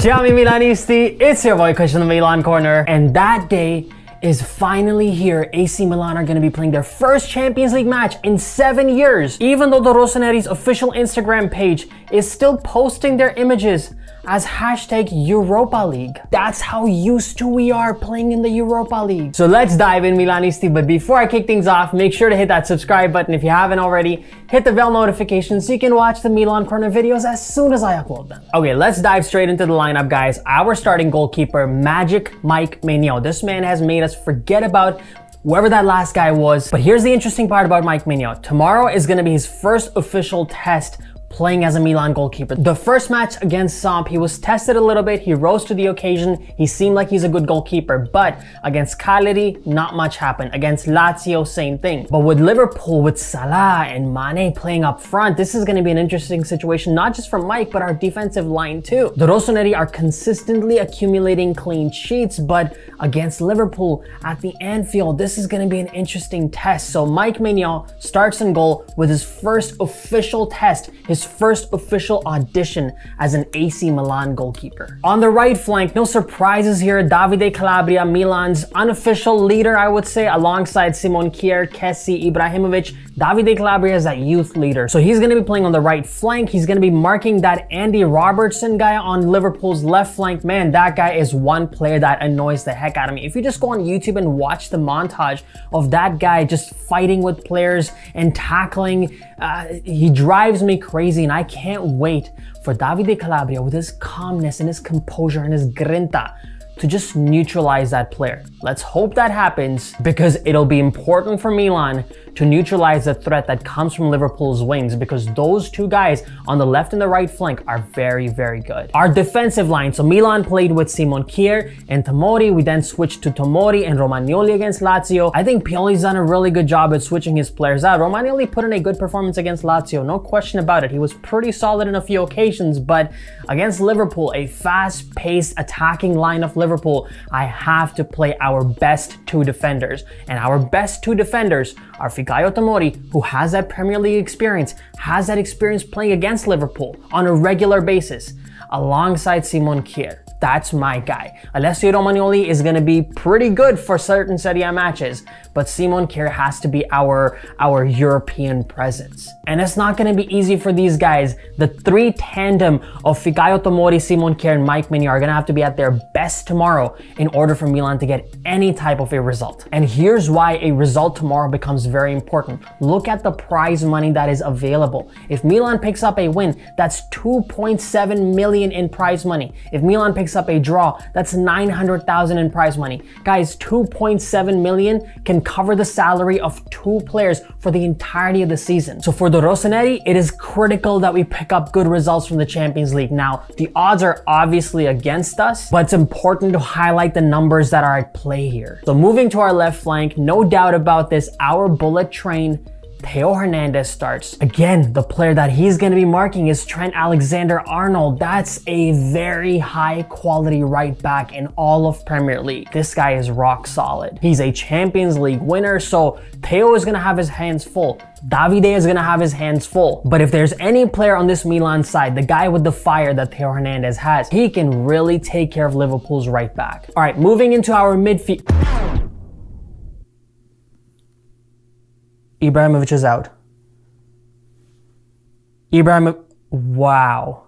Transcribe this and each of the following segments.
Ciao Milanisti, it's your boy Kush in the Milan corner, and that day is finally here. AC Milan are going to be playing their first Champions League match in 7 years, even though the Rossoneri's official Instagram page is still posting their images as hashtag Europa League. That's how used to we are playing in the Europa League. So let's dive in, Milanisti, but before I kick things off, make sure to hit that subscribe button if you haven't already. Hit the bell notification so you can watch the Milan Corner videos as soon as I upload them. Okay, let's dive straight into the lineup, guys. Our starting goalkeeper, Magic Mike Maignan. This man has made us forget about whoever that last guy was. But here's the interesting part about Mike Maignan. Tomorrow is going to be his first official test playing as a Milan goalkeeper. The first match against Samp, he was tested a little bit. He rose to the occasion. He seemed like he's a good goalkeeper, but against Cagliari, not much happened. Against Lazio, same thing. But with Liverpool, with Salah and Mane playing up front, this is going to be an interesting situation, not just for Mike, but our defensive line too. The Rossoneri are consistently accumulating clean sheets, but against Liverpool at the Anfield, this is going to be an interesting test. So Mike Maignan starts in goal with his first official test, his first official audition as an AC Milan goalkeeper. On the right flank, no surprises here. Davide Calabria, Milan's unofficial leader, I would say, alongside Simon Kjaer, Kessie, Ibrahimovic. Davide Calabria is that youth leader. So he's going to be playing on the right flank. He's going to be marking that Andy Robertson guy on Liverpool's left flank. Man, that guy is one player that annoys the heck out of me. If you just go on YouTube and watch the montage of that guy just fighting with players and tackling, he drives me crazy, and I can't wait for Davide Calabria with his calmness and his composure and his grinta to just neutralize that player. Let's hope that happens, because it'll be important for Milan to neutralize the threat that comes from Liverpool's wings, because those two guys on the left and the right flank are very, very good. Our defensive line, so Milan played with Simon Kjaer and Tomori. We then switched to Tomori and Romagnoli against Lazio. I think Pioli's done a really good job at switching his players out. Romagnoli put in a good performance against Lazio, no question about it. He was pretty solid in a few occasions, but against Liverpool, a fast-paced attacking line of Liverpool, I have to play our best two defenders. And our best two defenders are Fikayo Tomori, who has that Premier League experience, has that experience playing against Liverpool on a regular basis, alongside Simon Kjaer. That's my guy. Alessio Romagnoli is going to be pretty good for certain Serie A matches, but Simon Kjaer has to be our European presence. And it's not going to be easy for these guys. The three tandem of Fikayo Tomori, Simon Kjaer, and Mike Maignan are going to have to be at their best tomorrow in order for Milan to get any type of a result. And here's why a result tomorrow becomes very important. Look at the prize money that is available. If Milan picks up a win, that's 2.7 million in prize money. If Milan picks up a draw, that's 900,000 in prize money. Guys, 2.7 million can cover the salary of two players for the entirety of the season. So for the Rossoneri, it is critical that we pick up good results from the Champions League. Now, the odds are obviously against us, but it's important to highlight the numbers that are at play here. So moving to our left flank, no doubt about this, our bullet train, Theo Hernandez starts. Again, the player that he's going to be marking is Trent Alexander-Arnold. That's a very high quality right back in all of Premier League. This guy is rock solid. He's a Champions League winner, so Theo is going to have his hands full. Davide is going to have his hands full. But if there's any player on this Milan side, the guy with the fire that Theo Hernandez has, he can really take care of Liverpool's right back. All right, moving into our midfield. Ibrahimovic is out. Wow.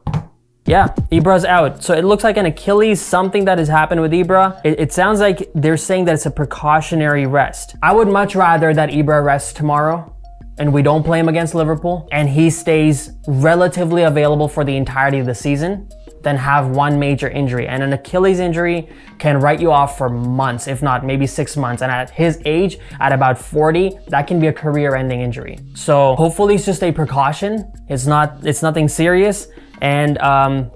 Yeah, Ibra's out. So it looks like an Achilles, something that has happened with Ibra. It sounds like they're saying that it's a precautionary rest. I would much rather that Ibra rests tomorrow and we don't play him against Liverpool and he stays relatively available for the entirety of the season than have one major injury. And an Achilles injury can write you off for months, if not maybe 6 months. And at his age, at about 40, that can be a career-ending injury. So hopefully it's just a precaution. It's nothing serious. And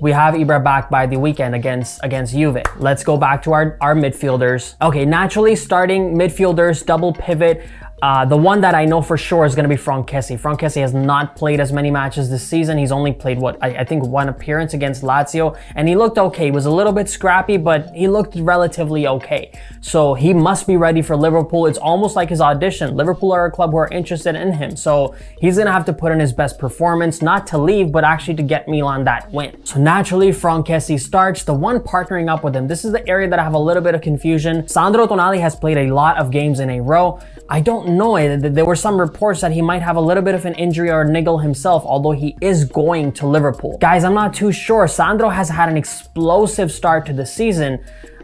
we have Ibra back by the weekend against Juve. Let's go back to our midfielders. Okay, naturally starting midfielders, double pivot. The one that I know for sure is going to be Franck Kessie. Franck Kessie has not played as many matches this season. He's only played, I think one appearance against Lazio, and he looked okay. He was a little bit scrappy, but he looked relatively okay. So he must be ready for Liverpool. It's almost like his audition. Liverpool are a club who are interested in him. So he's going to have to put in his best performance, not to leave, but actually to get Milan that win. So naturally, Franck Kessie starts. The one partnering up with him, this is the area that I have a little bit of confusion. Sandro Tonali has played a lot of games in a row. I don't know. There were some reports that he might have a little bit of an injury or a niggle himself, although he is going to Liverpool. Guys, I'm not too sure. Sandro has had an explosive start to the season.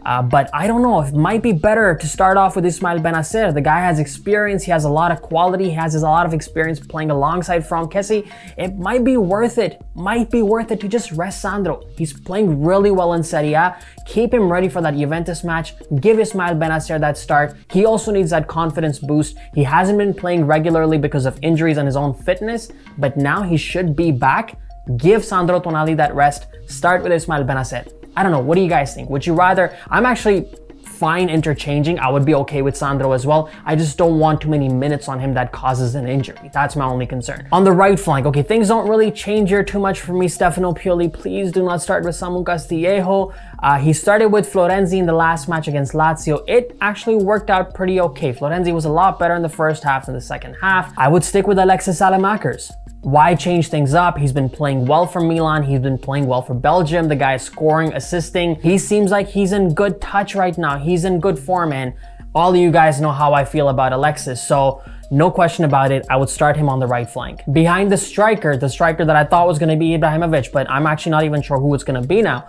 But I don't know, it might be better to start off with Ismail Benacer. The guy has experience, he has a lot of quality, he has a lot of experience playing alongside Franck Kessie. It might be worth it to just rest Sandro. He's playing really well in Serie A. Keep him ready for that Juventus match. Give Ismail Benacer that start. He also needs that confidence boost. He hasn't been playing regularly because of injuries and his own fitness, but now he should be back. Give Sandro Tonali that rest. Start with Ismail Benacer. I don't know, what do you guys think? Would you rather? I'm actually fine interchanging. I would be okay with Sandro as well. I just don't want too many minutes on him that causes an injury. That's my only concern. On the right flank, okay, things don't really change here too much for me. Stefano Pioli, please do not start with Samu Castillejo. He started with Florenzi in the last match against Lazio. It actually worked out pretty okay. Florenzi was a lot better in the first half than the second half. I would stick with Alexis Salamakers. Why change things up? He's been playing well for Milan. He's been playing well for Belgium. The guy is scoring, assisting. He seems like he's in good touch right now. He's in good form, and all of you guys know how I feel about Alexis. So no question about it, I would start him on the right flank. Behind the striker that I thought was going to be Ibrahimovic, but I'm actually not even sure who it's going to be now.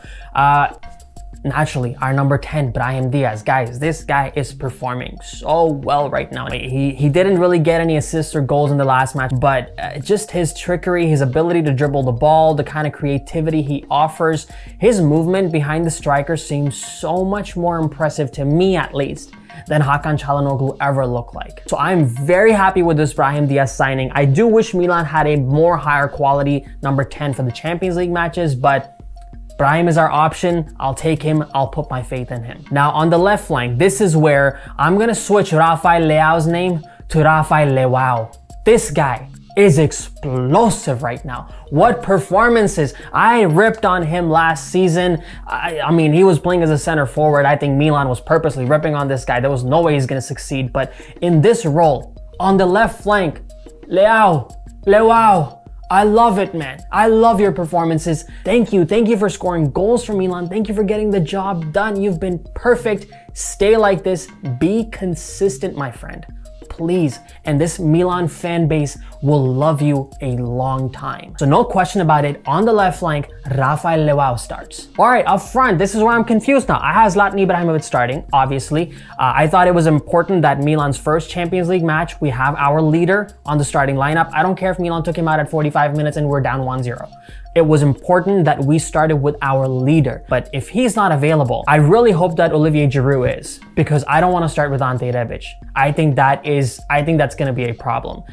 Naturally, our number 10, Brahim Diaz. Guys, this guy is performing so well right now. He didn't really get any assists or goals in the last match, but just his trickery, his ability to dribble the ball, the kind of creativity he offers, his movement behind the striker seems so much more impressive to me, at least, than Hakan Çalhanoğlu ever looked like. So I'm very happy with this Brahim Diaz signing. I do wish Milan had a more higher quality number 10 for the Champions League matches, but Brahim is our option. I'll take him. I'll put my faith in him. Now on the left flank, this is where I'm going to switch Rafael Leao's name to Rafael Leao. This guy is explosive right now. What performances. I ripped on him last season. I mean, he was playing as a center forward. I think Milan was purposely ripping on this guy. There was no way he's going to succeed. But in this role, on the left flank, Leao, I love it, man. I love your performances. Thank you. Thank you for scoring goals for Milan. Thank you for getting the job done. You've been perfect. Stay like this. Be consistent, my friend. Please. And this Milan fan base will love you a long time. So no question about it. On the left flank, Rafael Leao starts. All right, up front, this is where I'm confused now. I have Zlatan Ibrahimovic starting, obviously. I thought it was important that Milan's first Champions League match, we have our leader on the starting lineup. I don't care if Milan took him out at 45 minutes and we're down 1-0. It was important that we started with our leader. But if he's not available, I really hope that Olivier Giroud is, because I don't want to start with Ante Rebic. I think that's going to be a problem.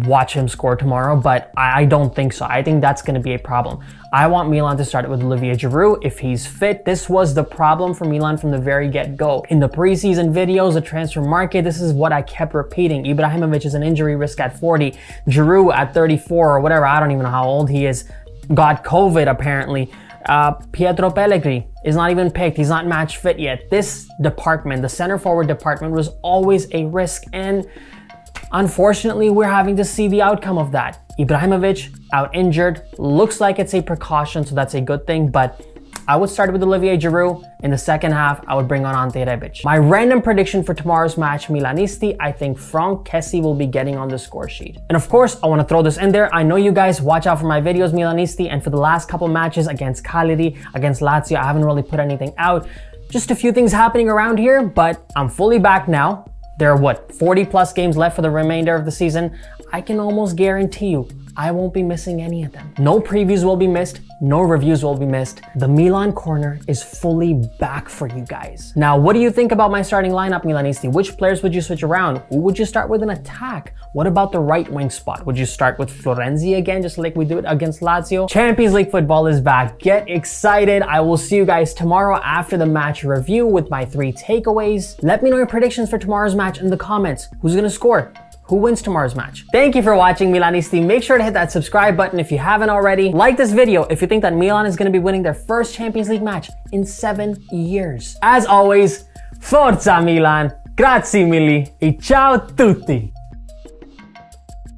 Watch him score tomorrow, but I don't think so. I think that's going to be a problem. I want Milan to start with Olivier Giroud if he's fit. This was the problem for Milan from the very get-go. In the preseason videos, the transfer market, this is what I kept repeating. Ibrahimovic is an injury risk at 40. Giroud at 34 or whatever, I don't even know how old he is, got COVID apparently. Pietro Pellegrini is not even picked. He's not match fit yet. This department, the center forward department, was always a risk, and unfortunately, we're having to see the outcome of that. Ibrahimovic out injured. Looks like it's a precaution, so that's a good thing, but I would start with Olivier Giroud. In the second half, I would bring on Ante Rebic. My random prediction for tomorrow's match, Milanisti, I think Franck Kessie will be getting on the score sheet. And of course, I want to throw this in there. I know you guys watch out for my videos, Milanisti, and for the last couple matches against Cagliari, against Lazio, I haven't really put anything out. Just a few things happening around here, but I'm fully back now. There are 40 plus games left for the remainder of the season. I can almost guarantee you I won't be missing any of them. No previews will be missed, no reviews will be missed. The Milan Corner is fully back for you guys. Now, what do you think about my starting lineup, Milanisti? Which players would you switch around? Who would you start with in attack? What about the right wing spot? Would you start with Florenzi again, just like we do it against Lazio? Champions League football is back. Get excited. I will see you guys tomorrow after the match review with my 3 takeaways. Let me know your predictions for tomorrow's match in the comments. Who's gonna score? Who wins tomorrow's match? Thank you for watching, Milanisti. Make sure to hit that subscribe button if you haven't already. Like this video if you think that Milan is going to be winning their first Champions League match in 7 years. As always, Forza Milan, grazie mille, e ciao tutti!